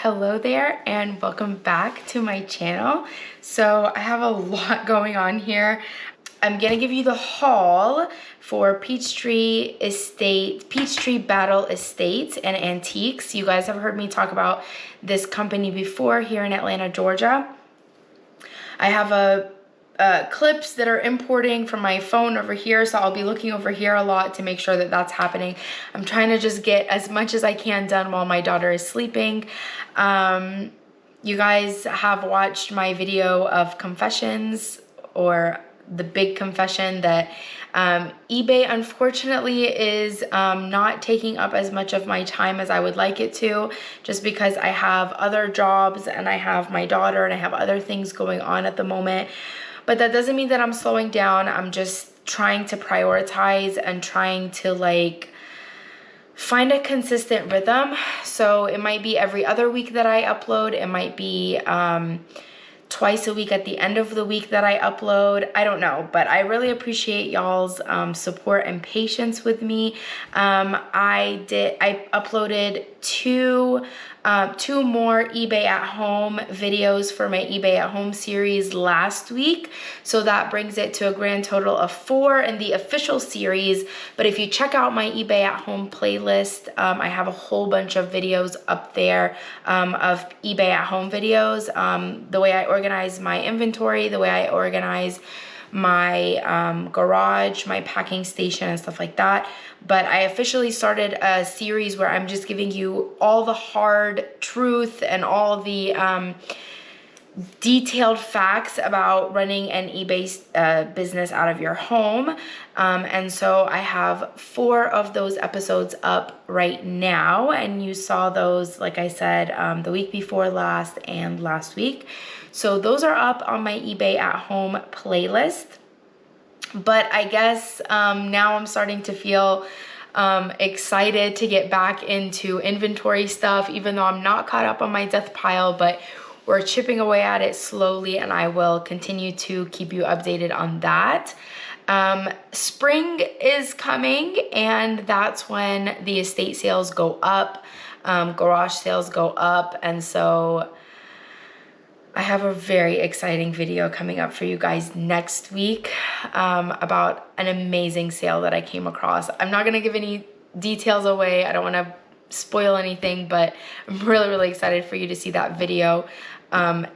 Hello there and welcome back to my channel. So I have a lot going on here. I'm gonna give you the haul for Peachtree Battle Estates and Antiques. You guys have heard me talk about this company before here in Atlanta, Georgia. I have clips that are importing from my phone over here, so I'll be looking over here a lot to make sure that that's happening. I'm trying to just get as much as I can done while my daughter is sleeping. You guys have watched my video of confessions, or the big confession that eBay unfortunately is not taking up as much of my time as I would like it to, just because I have other jobs and I have my daughter and I have other things going on at the moment. But that doesn't mean that I'm slowing down. I'm just trying to prioritize and trying to find a consistent rhythm. So it might be every other week that I upload. It might be twice a week at the end of the week that I upload. I don't know, but I really appreciate y'all's support and patience with me. I uploaded two more eBay at home videos for my eBay at home series last week. So that brings it to a grand total of 4 in the official series. But if you check out my eBay at home playlist, I have a whole bunch of videos up there of eBay at home videos. The way I organize my inventory, the way I organize my garage, my packing station and stuff like that. But I officially started a series where I'm just giving you all the hard truth and all the detailed facts about running an eBay business out of your home. And so I have 4 of those episodes up right now, and you saw those, like I said, the week before last and last week. So those are up on my eBay at home playlist. But I guess now I'm starting to feel excited to get back into inventory stuff, even though I'm not caught up on my death pile, but we're chipping away at it slowly, and I will continue to keep you updated on that. Spring is coming, and that's when the estate sales go up, garage sales go up, and so I have a very exciting video coming up for you guys next week about an amazing sale that I came across. I'm not gonna give any details away. I don't wanna spoil anything, but I'm really excited for you to see that video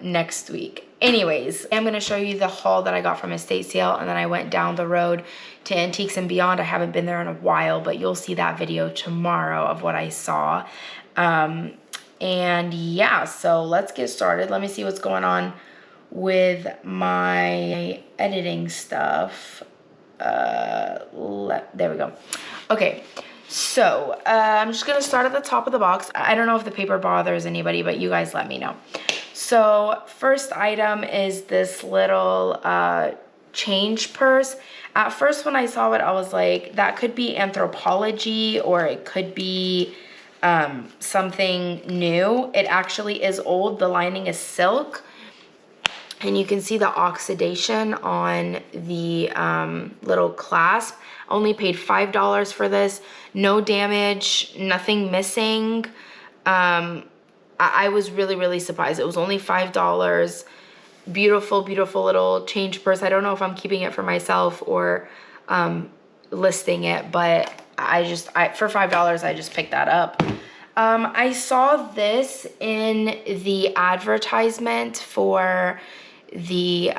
next week. Anyways, I'm gonna show you the haul that I got from estate sale, and then I went down the road to Antiques and Beyond. I haven't been there in a while, but you'll see that video tomorrow of what I saw. And yeah, so let's get started. Let me see what's going on with my editing stuff. There we go. Okay, so I'm just gonna start at the top of the box. I don't know if the paper bothers anybody, but you guys let me know. So first item is this little change purse. At first when I saw it, I was like, that could be Anthropologie, or it could be something new. It actually is old. The lining is silk, and you can see the oxidation on the little clasp. Only paid $5 for this. No damage, nothing missing. I was really surprised. It was only $5. Beautiful little change purse. I don't know if I'm keeping it for myself or listing it, but for $5 I just picked that up. I saw this in the advertisement for the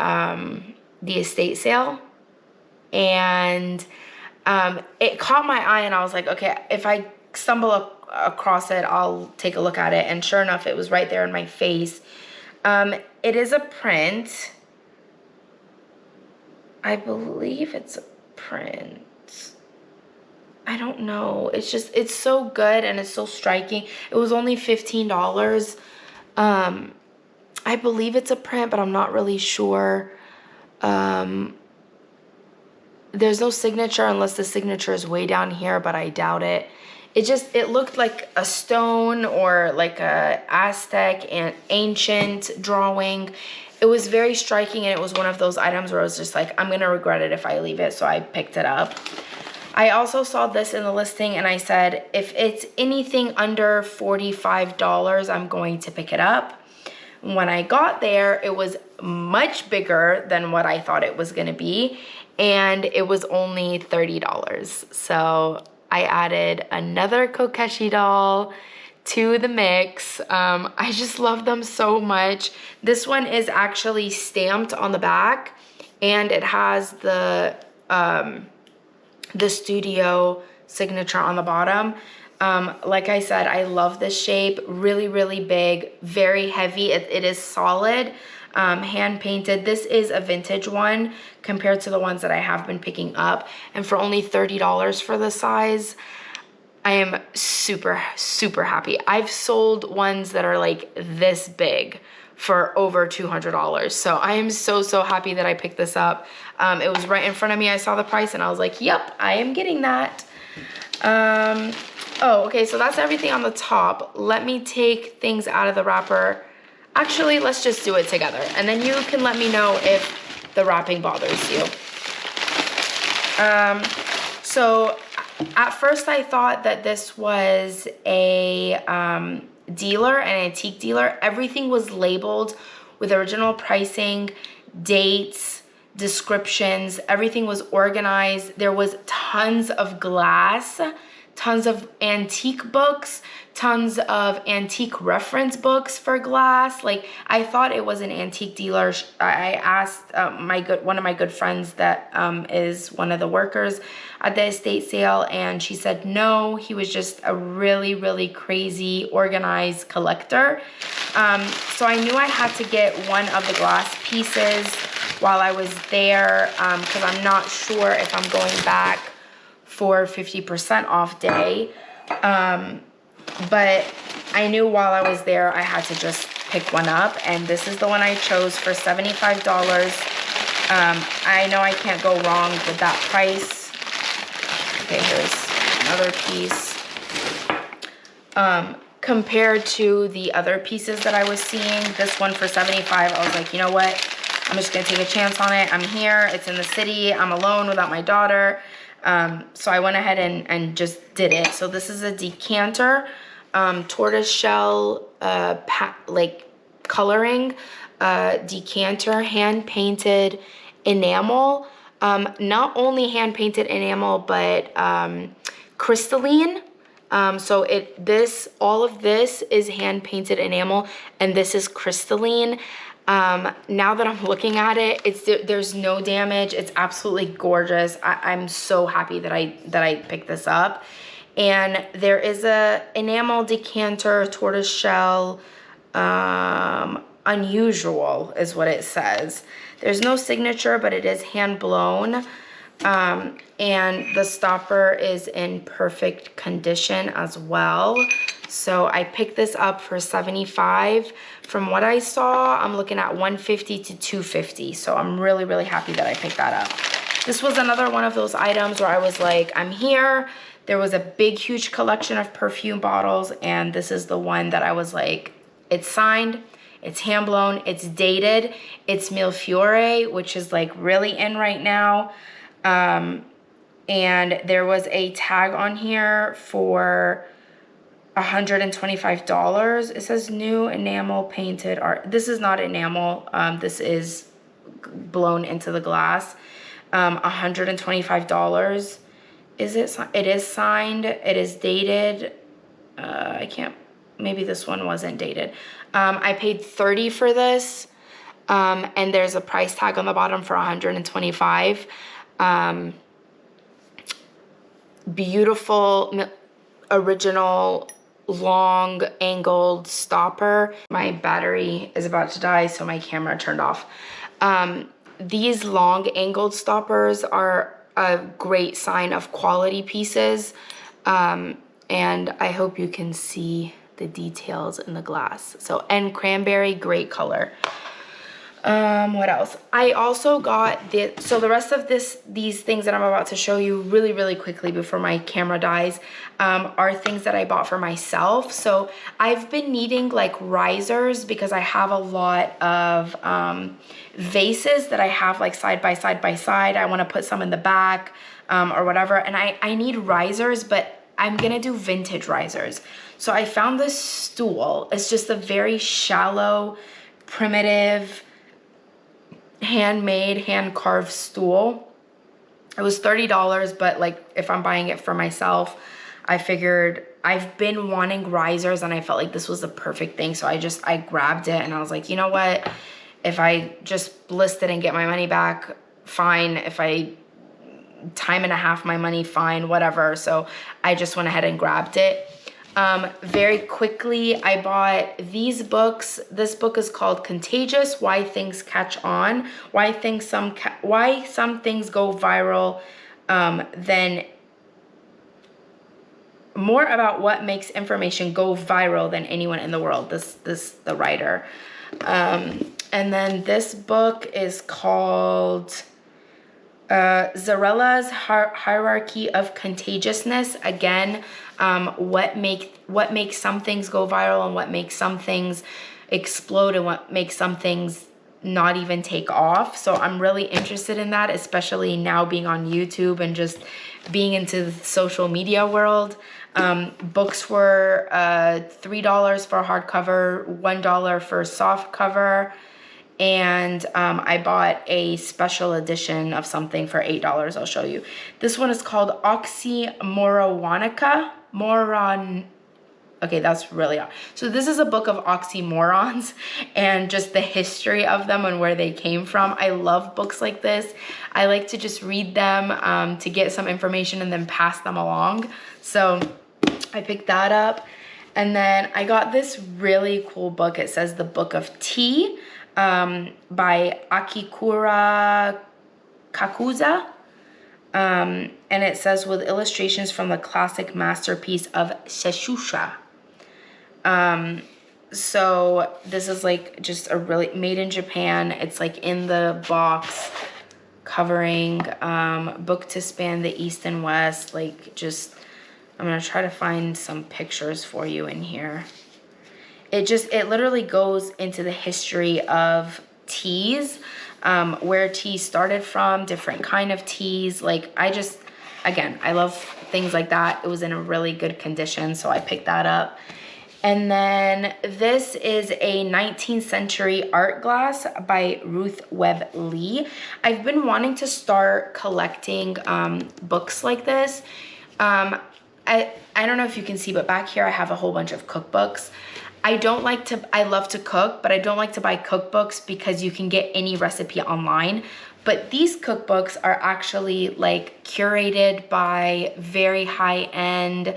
estate sale, and it caught my eye, and I was like, okay, if I stumble across it, I'll take a look at it. And sure enough, it was right there in my face. It is a print. I believe it's a print. I don't know. It's so good and it's so striking. It was only $15. I believe it's a print, but I'm not really sure. There's no signature unless the signature is way down here, but I doubt it. It looked like a stone or like a Aztec and ancient drawing. It was very striking, and it was one of those items where I was just like, I'm gonna regret it if I leave it, so I picked it up. I also saw this in the listing and I said, if it's anything under $45, I'm going to pick it up. When I got there, it was much bigger than what I thought it was gonna be, and it was only $30. So I added another Kokeshi doll to the mix. I just love them so much. This one is actually stamped on the back, and it has the studio signature on the bottom. Like I said, I love this shape. Really, really big, very heavy. It is solid, hand painted. This is a vintage one compared to the ones that I have been picking up. And for only $30 for the size, I am super, super happy. I've sold ones that are like this big for over $200. So I am so, so happy that I picked this up. It was right in front of me. I saw the price and I was like, yep, I am getting that. Oh, okay, so that's everything on the top. Let me take things out of the wrapper. Actually, let's just do it together. And then you can let me know if the wrapping bothers you. So at first I thought that this was a dealer, an antique dealer. Everything was labeled with original pricing, dates, descriptions. Everything was organized. There was tons of glass, tons of antique books, tons of antique reference books for glass. Like, I thought it was an antique dealer. I asked one of my good friends that is one of the workers at the estate sale, and she said no, he was just a really, really crazy organized collector. So I knew I had to get one of the glass pieces while I was there, because I'm not sure if I'm going back for 50% off day. But I knew while I was there I had to just pick one up, and this is the one I chose for $75. I know I can't go wrong with that price. Okay, here's another piece. Compared to the other pieces that I was seeing, this one for $75, I was like, you know what? I'm just gonna take a chance on it. I'm here, it's in the city, I'm alone without my daughter. So I went ahead and just did it. So this is a decanter, tortoise shell, like coloring, decanter, hand painted enamel. Not only hand painted enamel, but crystalline. So all of this is hand painted enamel, and this is crystalline. Now that I'm looking at it, there's no damage. It's absolutely gorgeous. I'm so happy that I picked this up. And there is a enamel decanter, tortoise shell, unusual is what it says. There's no signature, but it is hand blown. And the stopper is in perfect condition as well. So I picked this up for $75. From what I saw, I'm looking at $150 to $250. So I'm really, really happy that I picked that up. This was another one of those items where I was like, I'm here. There was a big, huge collection of perfume bottles, and this is the one that I was like, it's signed, it's hand blown, it's dated, it's Mille Fiore, which is like really in right now. And there was a tag on here for $125. It says new enamel painted art. This is not enamel. This is blown into the glass. $125. Is it? It is signed. It is dated. I can't. Maybe this one wasn't dated. I paid $30 for this, and there's a price tag on the bottom for $125. Beautiful, original, long angled stopper. My battery is about to die, so my camera turned off. These long angled stoppers are a great sign of quality pieces, and I hope you can see the details in the glass. So, and cranberry, great color. What else? I also got so the rest of these things that I'm about to show you really quickly before my camera dies, are things that I bought for myself. So I've been needing like risers because I have a lot of vases that I have like side by side. I want to put some in the back or whatever. And I need risers, but I'm gonna do vintage risers. So I found this stool. It's just a very shallow, primitive, handmade, hand-carved stool. It was $30, but like if I'm buying it for myself, I figured I've been wanting risers and I felt like this was the perfect thing. So I grabbed it and I was like, you know what? If I just list it and get my money back, fine. If I time and a half my money, fine, whatever. So I just went ahead and grabbed it. Very quickly, I bought these books. This book is called Contagious: Why Things Catch On, Why Some Things Go Viral, then more about what makes information go viral than anyone in the world. The writer. And then this book is called Zarella's Hierarchy of Contagiousness. Again, what makes some things go viral and what makes some things explode and what makes some things not even take off. So I'm really interested in that, especially now being on YouTube and just being into the social media world. Books were $3 for a hardcover, $1 for a soft cover. And I bought a special edition of something for $8. I'll show you. This one is called Oxymoronica. Okay, that's really odd. So this is a book of oxymorons and just the history of them and where they came from. I love books like this. I like to just read them to get some information and then pass them along. So I picked that up. And then I got this really cool book. It says The Book of Tea by Akikura Kakuza. And it says, with illustrations from the classic masterpiece of Sheshusha. So this is like just a really made in Japan. It's like in the box covering book to span the East and West. Like just, I'm gonna try to find some pictures for you in here. It literally goes into the history of teas, where tea started from, different kind of teas. Like again, I love things like that. It was in a really good condition, so I picked that up. And then this is a 19th century art glass by Ruth Webb Lee. I've been wanting to start collecting books like this. I don't know if you can see, but back here I have a whole bunch of cookbooks. I love to cook, but I don't like to buy cookbooks because you can get any recipe online. But these cookbooks are actually like curated by very high-end,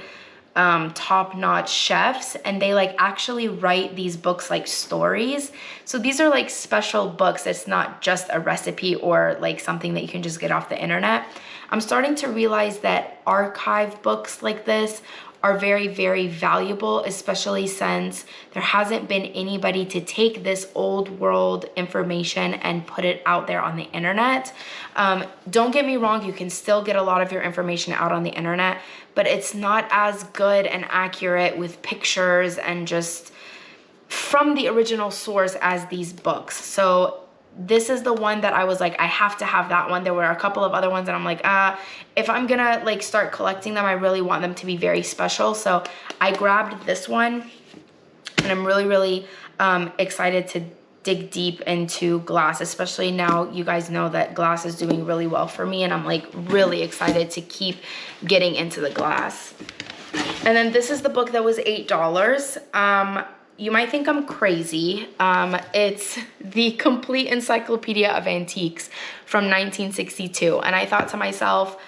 top-notch chefs, and they like actually write these books like stories. So these are like special books. It's not just a recipe or like something that you can just get off the internet. I'm starting to realize that archive books like this are very, very valuable, especially since there hasn't been anybody to take this old world information and put it out there on the internet. Don't get me wrong, you can still get a lot of your information out on the internet, but it's not as good and accurate with pictures and just from the original source as these books. So this is the one that I was like, I have to have that one. There were a couple of other ones and I'm like, if I'm gonna like start collecting them, I really want them to be very special. So I grabbed this one and I'm really, really excited to dig deep into glass, especially now you guys know that glass is doing really well for me and I'm like really excited to keep getting into the glass. And then this is the book that was $8. You might think I'm crazy. It's the Complete Encyclopedia of Antiques from 1962. And I thought to myself,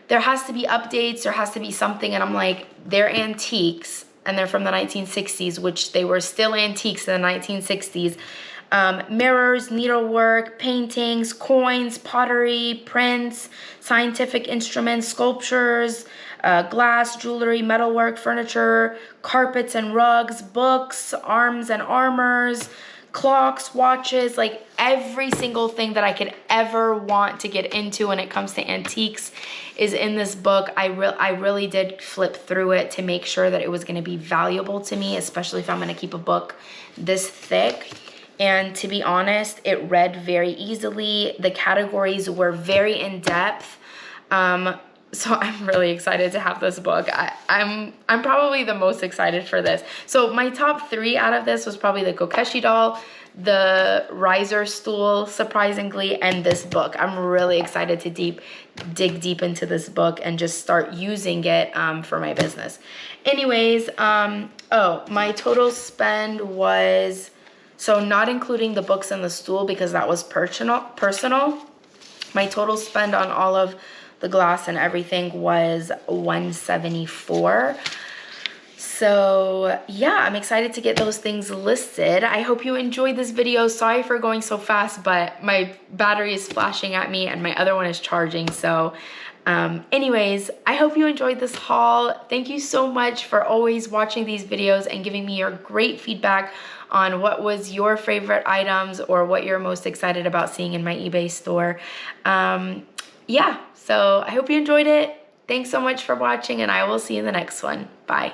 there has to be updates, there has to be something. And I'm like, they're antiques and they're from the 1960s, which they were still antiques in the 1960s. Mirrors, needlework, paintings, coins, pottery, prints, scientific instruments, sculptures, glass, jewelry, metalwork, furniture, carpets and rugs, books, arms and armors, clocks, watches, like every single thing that I could ever want to get into when it comes to antiques is in this book. I really did flip through it to make sure that it was gonna be valuable to me, especially if I'm gonna keep a book this thick. And to be honest, it read very easily. The categories were very in-depth. So I'm really excited to have this book. I'm probably the most excited for this. So my top 3 out of this was probably the Kokeshi doll, the riser stool, surprisingly, and this book. I'm really excited to dig deep into this book and just start using it for my business. Anyways, oh, my total spend was, so not including the books and the stool because that was personal. My total spend on all of the glass and everything was $174. So yeah, I'm excited to get those things listed. I hope you enjoyed this video. Sorry for going so fast, but my battery is flashing at me and my other one is charging. So anyways, I hope you enjoyed this haul. Thank you so much for always watching these videos and giving me your great feedback on what was your favorite items or what you're most excited about seeing in my eBay store. Yeah, so I hope you enjoyed it. Thanks so much for watching, and I will see you in the next one. Bye.